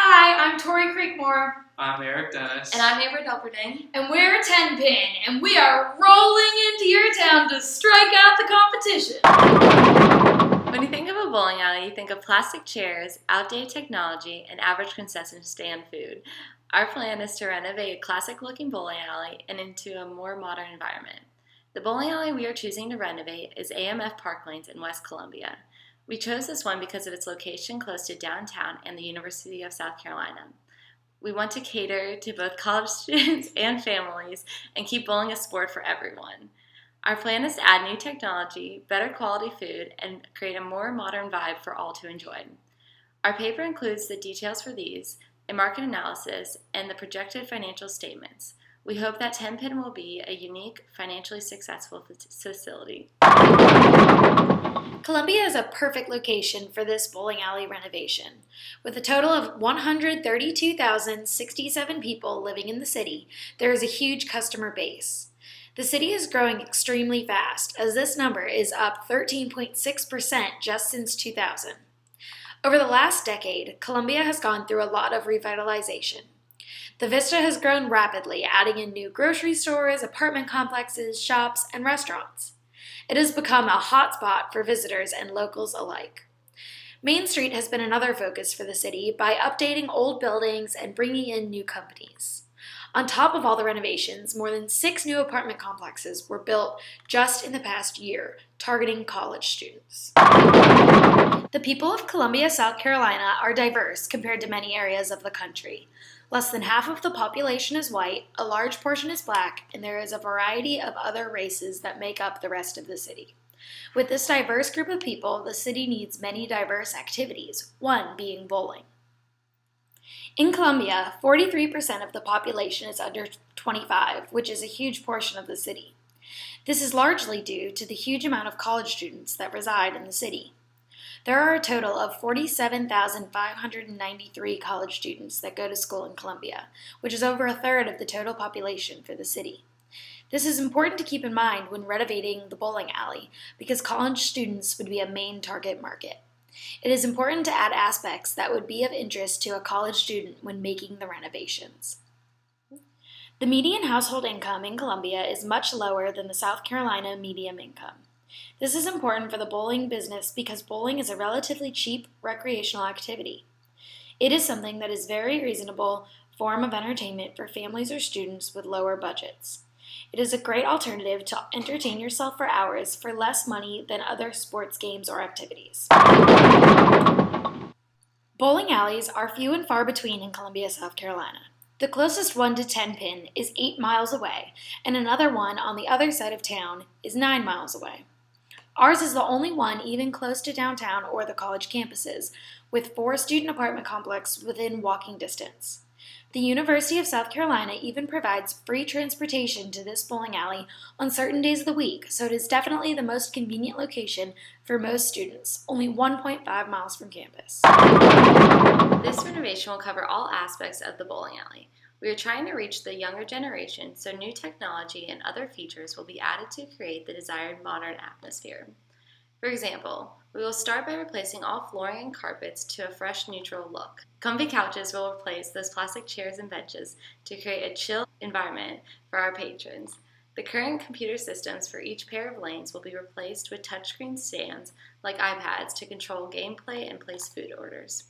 Hi, I'm Tori Creekmore. I'm Eric Dennis. And I'm Amber Delperding. And we're 10 Pin, and we are rolling into your town to strike out the competition. When you think of a bowling alley, you think of plastic chairs, outdated technology, and average concession stand food. Our plan is to renovate a classic-looking bowling alley and into a more modern environment. The bowling alley we are choosing to renovate is AMF Park Lanes in West Columbia. We chose this one because of its location close to downtown and the University of South Carolina. We want to cater to both college students and families and keep bowling a sport for everyone. Our plan is to add new technology, better quality food, and create a more modern vibe for all to enjoy. Our paper includes the details for these, a market analysis, and the projected financial statements. We hope that 10 Pin will be a unique, financially successful facility. Columbia is a perfect location for this bowling alley renovation. With a total of 132,067 people living in the city, there is a huge customer base. The city is growing extremely fast, as this number is up 13.6% just since 2000. Over the last decade, Columbia has gone through a lot of revitalization. The vista has grown rapidly, adding in new grocery stores, apartment complexes, shops, and restaurants. It has become a hotspot for visitors and locals alike. Main Street has been another focus for the city by updating old buildings and bringing in new companies. On top of all the renovations, more than 6 new apartment complexes were built just in the past year, targeting college students. The people of Columbia, South Carolina are diverse compared to many areas of the country. Less than half of the population is white, a large portion is black, and there is a variety of other races that make up the rest of the city. With this diverse group of people, the city needs many diverse activities, one being bowling. In Columbia, 43% of the population is under 25, which is a huge portion of the city. This is largely due to the huge amount of college students that reside in the city. There are a total of 47,593 college students that go to school in Columbia, which is over a third of the total population for the city. This is important to keep in mind when renovating the bowling alley, because college students would be a main target market. It is important to add aspects that would be of interest to a college student when making the renovations. The median household income in Columbia is much lower than the South Carolina median income. This is important for the bowling business because bowling is a relatively cheap recreational activity. It is something that is a very reasonable form of entertainment for families or students with lower budgets. It is a great alternative to entertain yourself for hours for less money than other sports games or activities. Bowling alleys are few and far between in Columbia, South Carolina. The closest one to 10 Pin is 8 miles away, and another one on the other side of town is 9 miles away. Ours is the only one even close to downtown or the college campuses, with 4 student apartment complexes within walking distance. The University of South Carolina even provides free transportation to this bowling alley on certain days of the week, so it is definitely the most convenient location for most students, only 1.5 miles from campus. This renovation will cover all aspects of the bowling alley. We are trying to reach the younger generation, so new technology and other features will be added to create the desired modern atmosphere. For example, we will start by replacing all flooring and carpets to a fresh, neutral look. Comfy couches will replace those plastic chairs and benches to create a chill environment for our patrons. The current computer systems for each pair of lanes will be replaced with touchscreen stands like iPads to control gameplay and place food orders.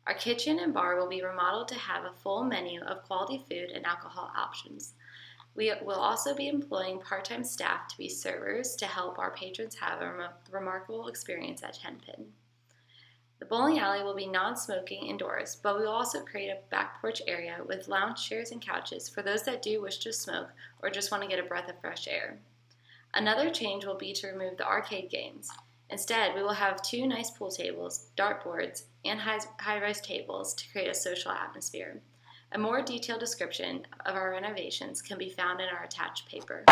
Our kitchen and bar will be remodeled to have a full menu of quality food and alcohol options. We will also be employing part-time staff to be servers to help our patrons have a remarkable experience at 10 Pin. The bowling alley will be non-smoking indoors, but we will also create a back porch area with lounge chairs and couches for those that do wish to smoke or just want to get a breath of fresh air. Another change will be to remove the arcade games. Instead, we will have 2 nice pool tables, dartboards, and high-rise tables to create a social atmosphere. A more detailed description of our renovations can be found in our attached paper.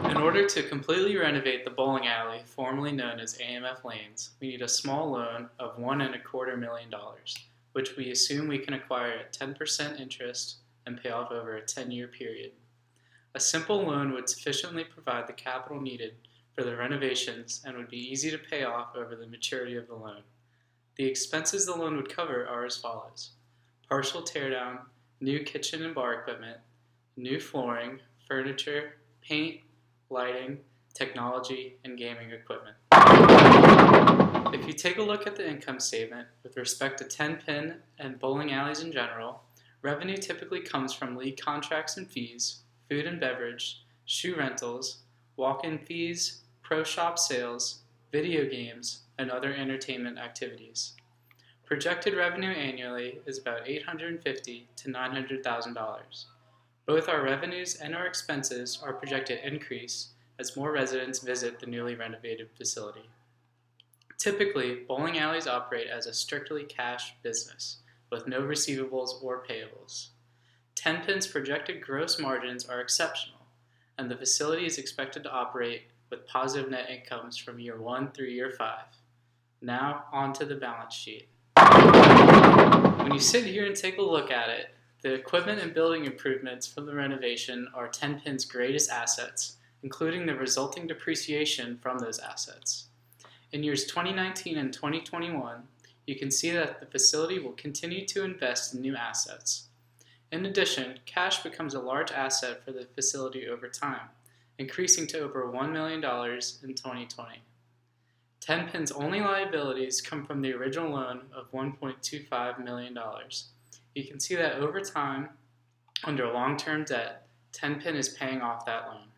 In order to completely renovate the bowling alley, formerly known as AMF Lanes, we need a small loan of $1.25 million, which we assume we can acquire at 10% interest and pay off over a 10-year period. A simple loan would sufficiently provide the capital needed for the renovations and would be easy to pay off over the maturity of the loan. The expenses the loan would cover are as follows: partial teardown, new kitchen and bar equipment, new flooring, furniture, paint, lighting, technology, and gaming equipment. If you take a look at the income statement with respect to 10-pin and bowling alleys in general, revenue typically comes from league contracts and fees, food and beverage, shoe rentals, walk-in fees, pro shop sales, video games, and other entertainment activities. Projected revenue annually is about $850,000 to $900,000. Both our revenues and our expenses are projected to increase as more residents visit the newly renovated facility. Typically, bowling alleys operate as a strictly cash business, with no receivables or payables. 10-pin's projected gross margins are exceptional, and the facility is expected to operate with positive net incomes from year 1 through year 5. Now, on to the balance sheet. When you sit here and take a look at it, the equipment and building improvements from the renovation are 10-pin's greatest assets, including the resulting depreciation from those assets. In years 2019 and 2021, you can see that the facility will continue to invest in new assets. In addition, cash becomes a large asset for the facility over time, increasing to over $1 million in 2020. 10-pin's only liabilities come from the original loan of $1.25 million. You can see that over time, under long-term debt, 10-pin is paying off that loan.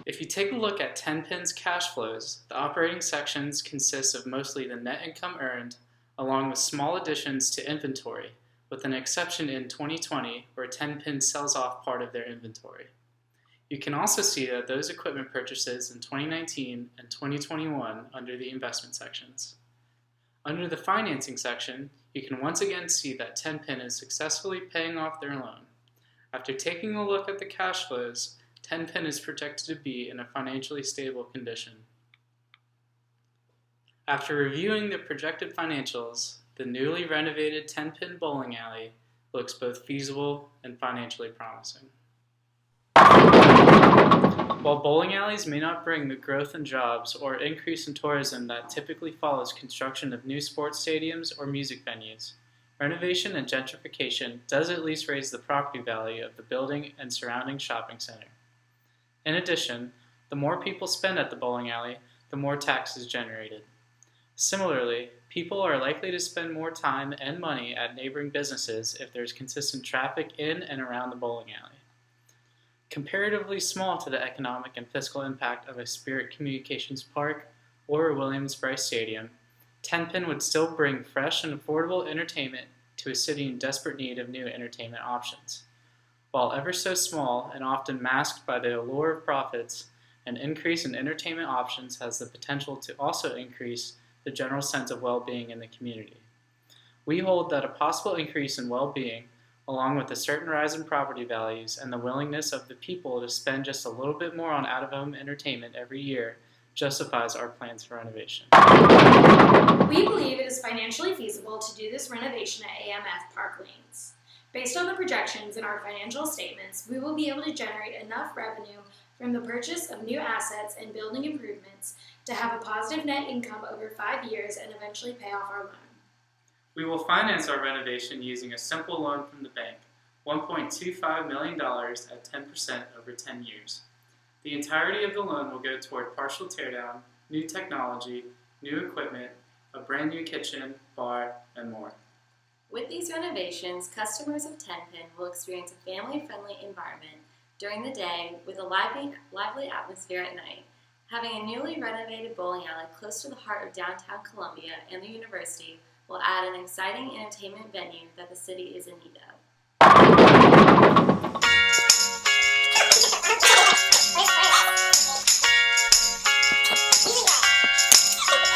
If you take a look at 10-pin's cash flows, the operating sections consist of mostly the net income earned, along with small additions to inventory, with an exception in 2020 where 10-pin sells off part of their inventory. You can also see that those equipment purchases in 2019 and 2021 under the investment sections. Under the financing section, you can once again see that 10-pin is successfully paying off their loan. After taking a look at the cash flows, 10-pin is projected to be in a financially stable condition. After reviewing the projected financials, the newly renovated 10-pin bowling alley looks both feasible and financially promising. While bowling alleys may not bring the growth in jobs or increase in tourism that typically follows construction of new sports stadiums or music venues, renovation and gentrification does at least raise the property value of the building and surrounding shopping center. In addition, the more people spend at the bowling alley, the more taxes generated. Similarly, people are likely to spend more time and money at neighboring businesses if there's consistent traffic in and around the bowling alley. Comparatively small to the economic and fiscal impact of a Spirit Communications Park or a Williams-Brice Stadium, 10-pin would still bring fresh and affordable entertainment to a city in desperate need of new entertainment options. While ever so small and often masked by the allure of profits, an increase in entertainment options has the potential to also increase the general sense of well-being in the community. We hold that a possible increase in well-being, along with a certain rise in property values and the willingness of the people to spend just a little bit more on out-of-home entertainment every year, justifies our plans for renovation. We believe it is financially feasible to do this renovation at AMF Park Lanes. Based on the projections in our financial statements, we will be able to generate enough revenue from the purchase of new assets and building improvements to have a positive net income over 5 years and eventually pay off our loan. We will finance our renovation using a simple loan from the bank, $1.25 million at 10% over 10 years. The entirety of the loan will go toward partial teardown, new technology, new equipment, a brand new kitchen, bar, and more. With these renovations, customers of 10-pin will experience a family-friendly environment during the day with a lively atmosphere at night. Having a newly renovated bowling alley close to the heart of downtown Columbia and the university will add an exciting entertainment venue that the city is in need of.